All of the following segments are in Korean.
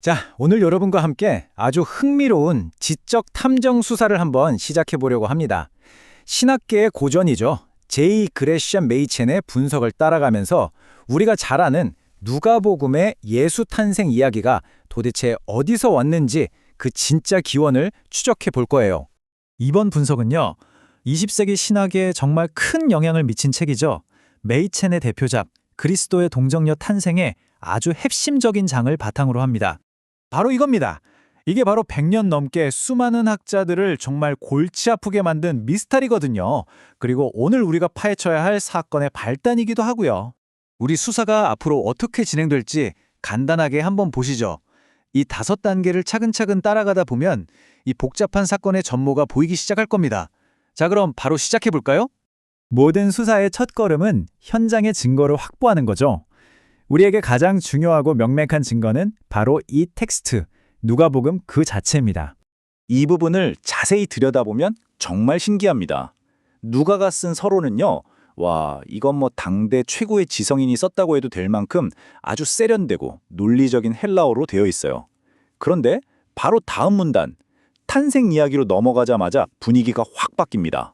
자, 오늘 여러분과 함께 아주 흥미로운 지적 탐정 수사를 한번 시작해 보려고 합니다. 신학계의 고전이죠. 제이 그레시엄 메이첸의 분석을 따라가면서 우리가 잘 아는 누가복음의 예수 탄생 이야기가 도대체 어디서 왔는지 그 진짜 기원을 추적해 볼 거예요. 이번 분석은요, 20세기 신학에 정말 큰 영향을 미친 책이죠. 메이첸의 대표작 그리스도의 동정녀 탄생의 아주 핵심적인 장을 바탕으로 합니다. 바로 이겁니다. 이게 바로 100년 넘게 수많은 학자들을 정말 골치 아프게 만든 미스터리거든요. 그리고 오늘 우리가 파헤쳐야 할 사건의 발단이기도 하고요. 우리 수사가 앞으로 어떻게 진행될지 간단하게 한번 보시죠. 이 5단계를 차근차근 따라가다 보면 이 복잡한 사건의 전모가 보이기 시작할 겁니다. 자, 그럼 바로 시작해 볼까요? 모든 수사의 첫걸음은 현장의 증거를 확보하는 거죠. 우리에게 가장 중요하고 명백한 증거는 바로 이 텍스트, 누가복음 그 자체입니다. 이 부분을 자세히 들여다보면 정말 신기합니다. 누가가 쓴 서론은요, 와, 이건 뭐 당대 최고의 지성인이 썼다고 해도 될 만큼 아주 세련되고 논리적인 헬라어로 되어 있어요. 그런데 바로 다음 문단, 탄생 이야기로 넘어가자마자 분위기가 확 바뀝니다.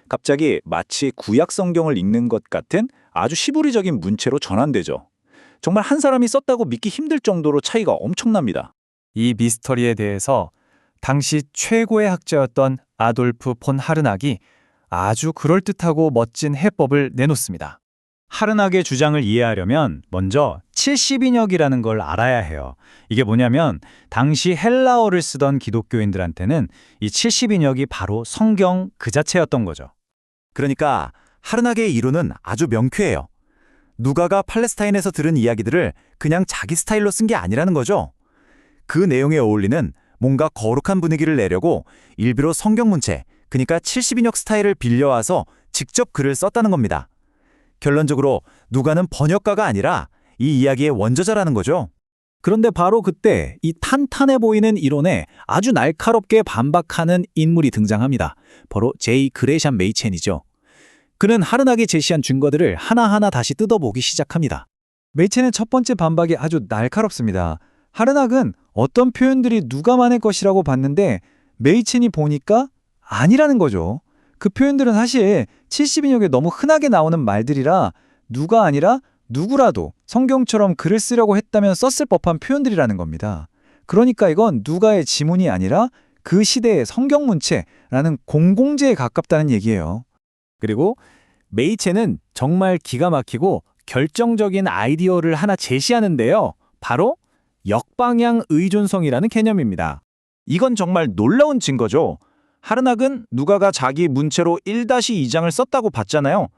갑자기 마치 구약 성경을 읽는 것 같은 아주 시부리적인 문체로 전환되죠. 정말 한 사람이 썼다고 믿기 힘들 정도로 차이가 엄청납니다. 이 미스터리에 대해서 당시 최고의 학자였던 아돌프 폰 하르낙이 아주 그럴듯하고 멋진 해법을 내놓습니다. 하르낙의 주장을 이해하려면 먼저 70인역이라는 걸 알아야 해요. 이게 뭐냐면 당시 헬라어를 쓰던 기독교인들한테는 이 70인역이 바로 성경 그 자체였던 거죠. 그러니까 하르낙의 이론은 아주 명쾌해요. 누가가 팔레스타인에서 들은 이야기들을 그냥 자기 스타일로 쓴 게 아니라는 거죠. 그 내용에 어울리는 뭔가 거룩한 분위기를 내려고 일부러 성경 문체, 그러니까 70인역 스타일을 빌려와서 직접 글을 썼다는 겁니다. 결론적으로 누가는 번역가가 아니라 이 이야기의 원저자라는 거죠. 그런데 바로 그때 이 탄탄해 보이는 이론에 아주 날카롭게 반박하는 인물이 등장합니다. 바로 제이 그레시엄 메이첸이죠. 그는 하르낙이 제시한 증거들을 하나하나 다시 뜯어보기 시작합니다. 메이첸의 첫 번째 반박이 아주 날카롭습니다. 하르낙은 어떤 표현들이 누가만의 것이라고 봤는데 메이첸이 보니까 아니라는 거죠. 그 표현들은 사실 70인역에 너무 흔하게 나오는 말들이라 누가 아니라 누구라도 성경처럼 글을 쓰려고 했다면 썼을 법한 표현들이라는 겁니다. 그러니까 이건 누가의 지문이 아니라 그 시대의 성경 문체라는 공공재에 가깝다는 얘기예요. 그리고 메이첸은 정말 기가 막히고 결정적인 아이디어를 하나 제시하는데요. 바로 역방향 의존성이라는 개념입니다. 이건 정말 놀라운 증거죠. 하르낙은 누가가 자기 문체로 1-2장을 썼다고 봤잖아요.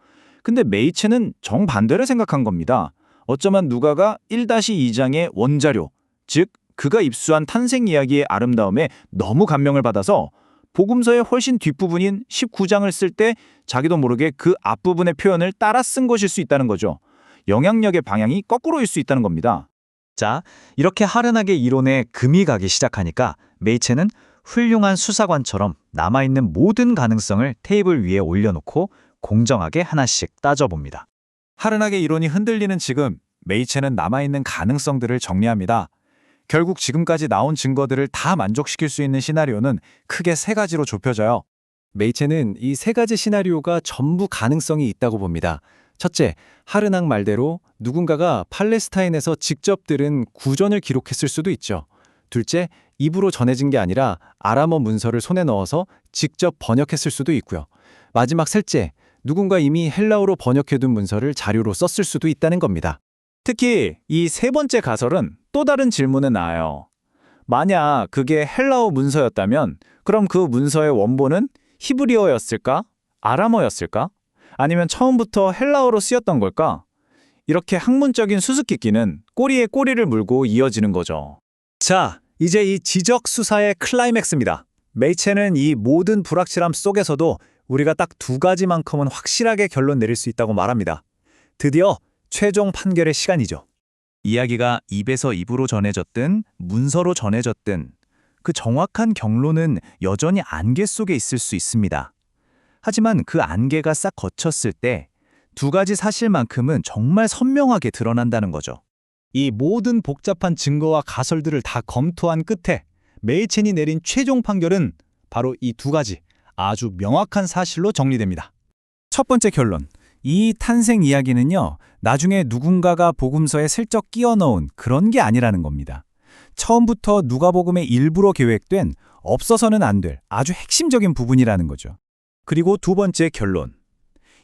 근데 메이첸은 정반대로 생각한 겁니다. 어쩌면 누가가 1-2장의 원자료, 즉 그가 입수한 탄생 이야기의 아름다움에 너무 감명을 받아서 복음서의 훨씬 뒷부분인 19장을 쓸 때 자기도 모르게 그 앞부분의 표현을 따라 쓴 것일 수 있다는 거죠. 영향력의 방향이 거꾸로일 수 있다는 겁니다. 자, 이렇게 하르낙의 이론에 금이 가기 시작하니까 메이첸은 훌륭한 수사관처럼 남아있는 모든 가능성을 테이블 위에 올려놓고 공정하게 하나씩 따져봅니다. 하르낙의 이론이 흔들리는 지금 메이첸은 남아있는 가능성들을 정리합니다. 결국 지금까지 나온 증거들을 다 만족시킬 수 있는 시나리오는 크게 3가지로 좁혀져요. 메이첸은 이 3가지 시나리오가 전부 가능성이 있다고 봅니다. 첫째, 하르낙 말대로 누군가가 팔레스타인에서 직접 들은 구전을 기록했을 수도 있죠. 둘째, 입으로 전해진 게 아니라 아람어 문서를 손에 넣어서 직접 번역했을 수도 있고요. 마지막 셋째, 누군가 이미 헬라어로 번역해둔 문서를 자료로 썼을 수도 있다는 겁니다. 특히 이 3번째 가설은 또 다른 질문을 낳아요. 만약 그게 헬라어 문서였다면 그럼 그 문서의 원본은 히브리어였을까? 아람어였을까? 아니면 처음부터 헬라어로 쓰였던 걸까? 이렇게 학문적인 수수께끼는 꼬리에 꼬리를 물고 이어지는 거죠. 자, 이제 이 지적 수사의 클라이맥스입니다. 메이첸은 이 모든 불확실함 속에서도 우리가 딱 2가지만큼은 확실하게 결론 내릴 수 있다고 말합니다. 드디어 최종 판결의 시간이죠. 이야기가 입에서 입으로 전해졌든 문서로 전해졌든 그 정확한 경로는 여전히 안개 속에 있을 수 있습니다. 하지만 그 안개가 싹 걷혔을 때 2가지 사실만큼은 정말 선명하게 드러난다는 거죠. 이 모든 복잡한 증거와 가설들을 다 검토한 끝에 메이첸이 내린 최종 판결은 바로 이 두 가지 아주 명확한 사실로 정리됩니다. 첫 번째 결론. 이 탄생 이야기는요, 나중에 누군가가 복음서에 슬쩍 끼워 넣은 그런 게 아니라는 겁니다. 처음부터 누가복음의 일부로 계획된 없어서는 안 될 아주 핵심적인 부분이라는 거죠. 그리고 두 번째 결론.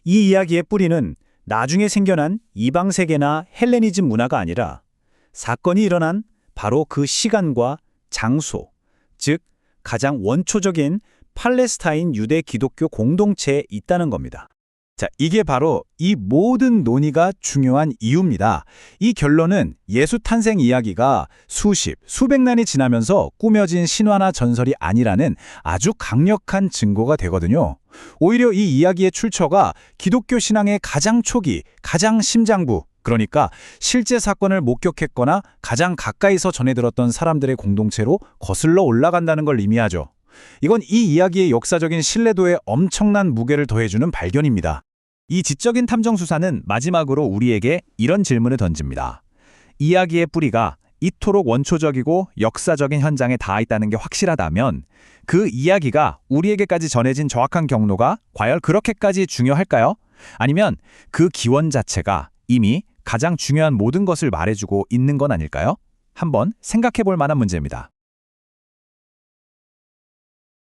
이 이야기의 뿌리는 나중에 생겨난 이방 세계나 헬레니즘 문화가 아니라 사건이 일어난 바로 그 시간과 장소, 즉 가장 원초적인 팔레스타인 유대 기독교 공동체에 있다는 겁니다. 자, 이게 바로 이 모든 논의가 중요한 이유입니다. 이 결론은 예수 탄생 이야기가 수백 년이 지나면서 꾸며진 신화나 전설이 아니라는 아주 강력한 증거가 되거든요. 오히려 이 이야기의 출처가 기독교 신앙의 가장 초기, 가장 심장부, 그러니까 실제 사건을 목격했거나 가장 가까이서 전해 들었던 사람들의 공동체로 거슬러 올라간다는 걸 의미하죠. 이건 이 이야기의 역사적인 신뢰도에 엄청난 무게를 더해주는 발견입니다. 이 지적인 탐정 수사는 마지막으로 우리에게 이런 질문을 던집니다. 이야기의 뿌리가 이토록 원초적이고 역사적인 현장에 닿아 있다는 게 확실하다면 그 이야기가 우리에게까지 전해진 정확한 경로가 과연 그렇게까지 중요할까요? 아니면 그 기원 자체가 이미 가장 중요한 모든 것을 말해주고 있는 건 아닐까요? 한번 생각해 볼 만한 문제입니다.